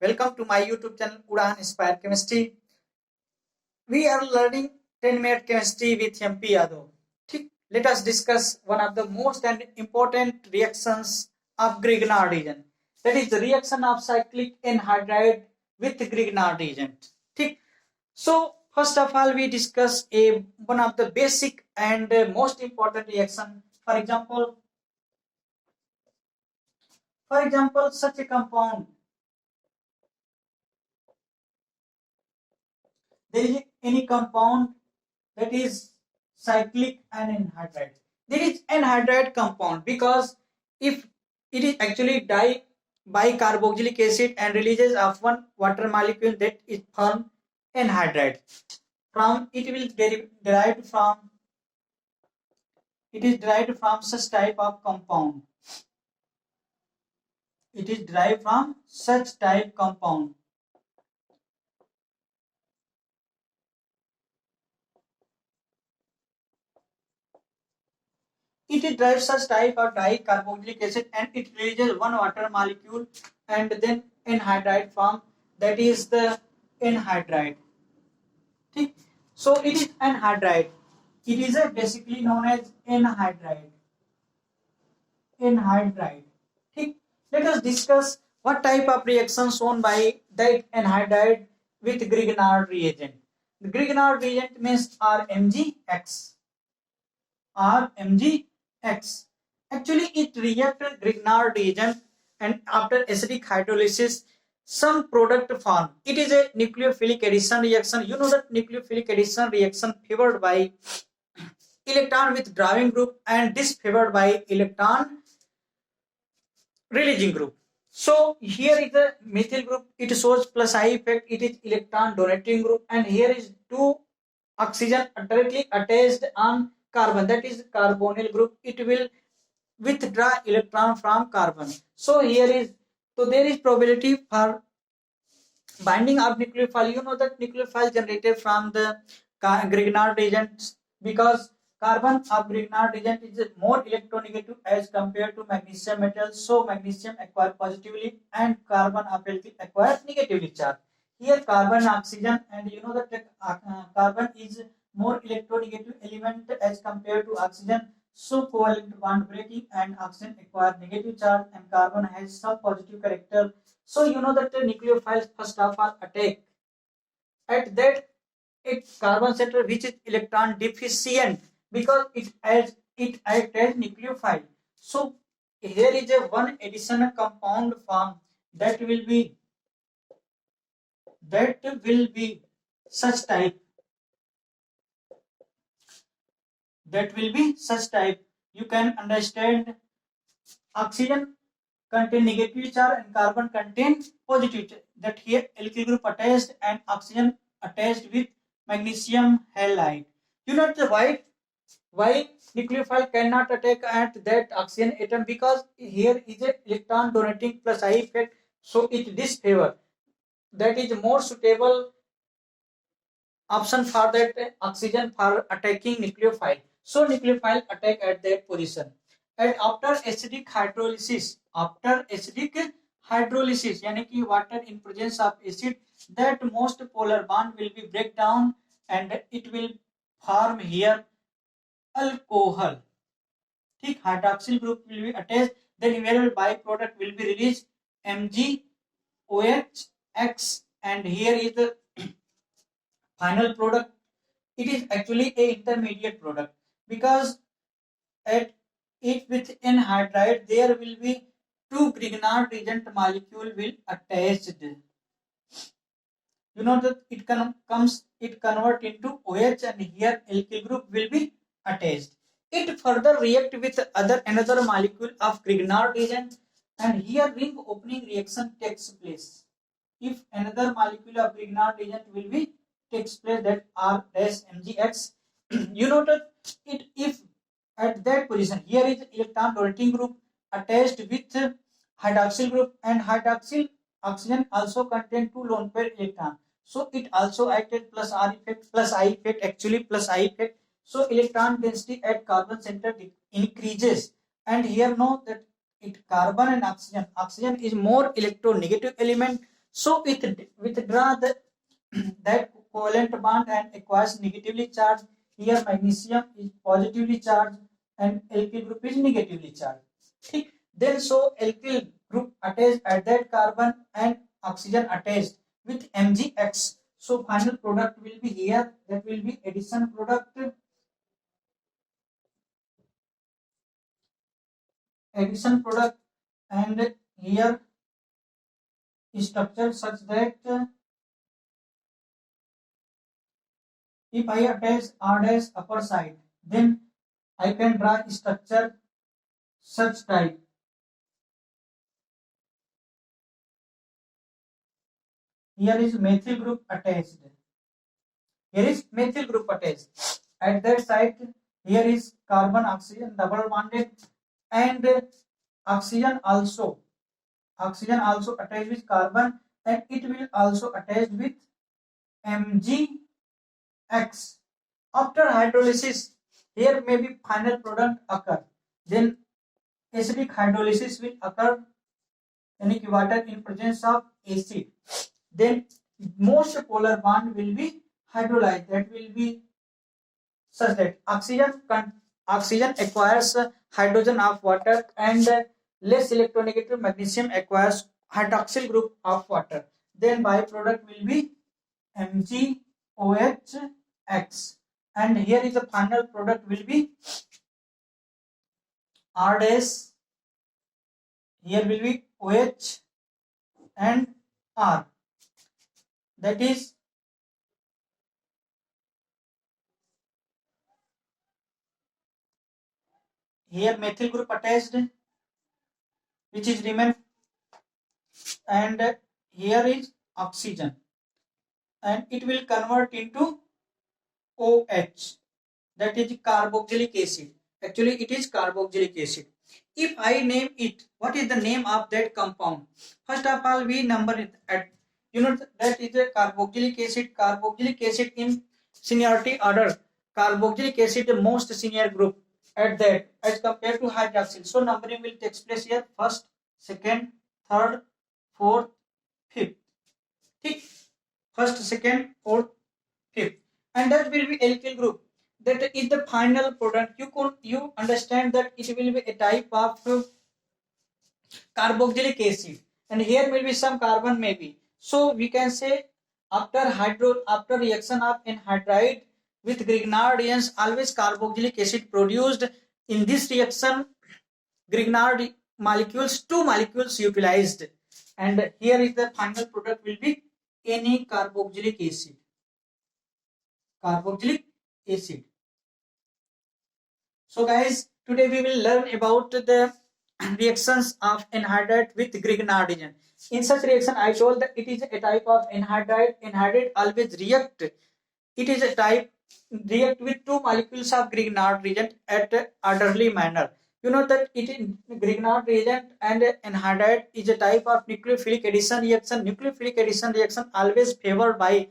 Welcome to my YouTube channel Udan Inspire Chemistry. We are learning 10-minute chemistry with MP Yadav. Let us discuss one of the most and important reactions of Grignard reagent. That is the reaction of cyclic anhydride with Grignard reagent. So first of all, we discuss one of the basic and most important reaction. For example, such a compound. There is any compound that is cyclic and anhydride. There is anhydride compound because if it is actually bicarboxylic acid and releases of one water molecule that is formed anhydride. From it will derived from it is derived from such type of compound. It is derived from such type compound. It drives such type of dicarboxylic acid and it releases one water molecule and then anhydride form, that is the anhydride. So it is anhydride. It is basically known as anhydride. Let us discuss what type of reaction shown by that anhydride with Grignard reagent. The Grignard reagent means RMgX. RMgX. Actually, it reacts with Grignard reagent and after acidic hydrolysis, some product form. It is a nucleophilic addition reaction. You know that nucleophilic addition reaction favored by electron withdrawing group and disfavored by electron releasing group. So here is the methyl group. It shows plus I effect. It is electron donating group, and here is two oxygen directly attached on carbon, that is carbonyl group. It will withdraw electron from carbon. So there is probability for binding of nucleophile. You know that nucleophile generated from the Grignard reagent because carbon of Grignard reagent is more electronegative as compared to magnesium metal. So magnesium acquire positively and carbon of alkyl acquire negatively charge. Here carbon oxygen, and you know that carbon is more electronegative element as compared to oxygen. So covalent bond breaking and oxygen acquire negative charge and carbon has some positive character. So you know that the nucleophiles first of all attack at that its carbon center which is electron deficient because it acts as nucleophile. So here is a one additional compound form that will be such type. You can understand oxygen contain negative charge and carbon contain positive charge. That here alkyl group attached and oxygen attached with magnesium halide. You know why nucleophile cannot attack at that oxygen atom, because here is a electron donating plus I effect, so it disfavor. That is more suitable option for that oxygen for attacking nucleophile. So nucleophile attack at that position. And after acidic hydrolysis, यानी कि water in presence of acid, that most polar bond will be break down and it will form here alcohol. Hydroxyl group will be attached, then available byproduct will be released MgOH, and here is the final product. It is actually a intermediate product because at it with anhydride there will be two Grignard reagent molecule will attached. You know that it convert into OH and here alkyl group will be attached. It further react with another molecule of Grignard reagent and here ring opening reaction takes place. If another molecule of Grignard reagent will be takes place, that R-MgX, you know that if at that position here is electron donating group attached with hydroxyl group and hydroxyl oxygen also contain two lone pair electron, so it also acted plus I effect. So electron density at carbon center increases, and here know that it carbon and oxygen. Oxygen is more electronegative element, so it withdraw that covalent bond and acquires negatively charged. Here magnesium is positively charged and alkyl group is negatively charged. ठीक? Then so alkyl group attached at that carbon and oxygen attached with MgX. So final product will be here, that will be addition product. And here is structure such that if I attach R dash upper side, then I can draw structure such type. Here is methyl group attached. Here is methyl group attached. At that side, here is carbon oxygen double bonded, and oxygen also attached with carbon, and it will also attach with MgX. After hydrolysis, here maybe final product occur. Then acidic hydrolysis will occur in water in presence of acid. Then most polar bond will be hydrolyzed. That will be such that oxygen acquires hydrogen of water, and less electronegative magnesium acquires hydroxyl group of water. Then byproduct will be MgOH. And here is the final product will be R dash. Here will be OH and R. That is here methyl group attached, which is remain, and here is oxygen, and it will convert into OH, that is carboxylic acid. Actually it is carboxylic acid. If I name it, what is the name of that compound? First of all, we number it at, that is a carboxylic acid. Carboxylic acid in seniority order, carboxylic acid the most senior group at that as compared to hydroxyl. So numbering will take place here: first, second, third, fourth, fifth. ठीक? First, second, fourth, fifth, and that will be alkyl group. That is the final product. You understand that it will be a type of carboxylic acid, and here will be some carbon maybe. So we can say after reaction of anhydride with Grignard reagents, always carboxylic acid produced. In this reaction, Grignard molecules, 2 molecules utilized, and here is the final product will be any carboxylic acid. So guys, today we will learn about the reactions of anhydride with Grignard reagent. In such reaction, I told that it is a type of anhydride. Anhydride always react. It is a type react with 2 molecules of Grignard reagent at orderly manner. You know that it is Grignard reagent and anhydride is a type of nucleophilic addition reaction. Nucleophilic addition reaction always favored by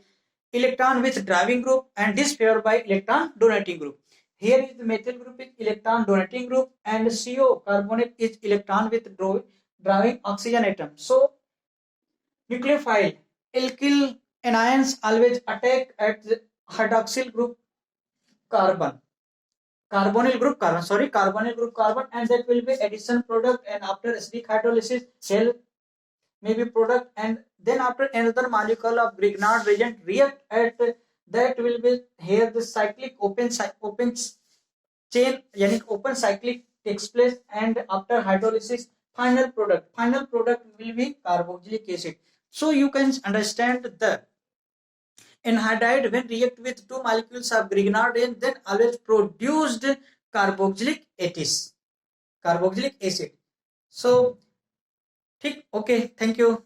electron with driving group and disfavored by electron donating group. Here is the methyl group is electron donating group, and CO carbonate is electron with driving oxygen atom. So nucleophile alkyl anions always attack at the hydroxyl group carbon. Carbonyl group carbon, and that will be addition product, and after acidic hydrolysis cell may be product, and then after another molecule of Grignard reagent react at that will be here the cyclic open chain, yani open cyclic takes place, and after hydrolysis final product will be carboxylic acid. So you can understand the anhydride when react with 2 molecules of Grignard reagent then always produced carboxylic acid. So ठीक, okay, thank you.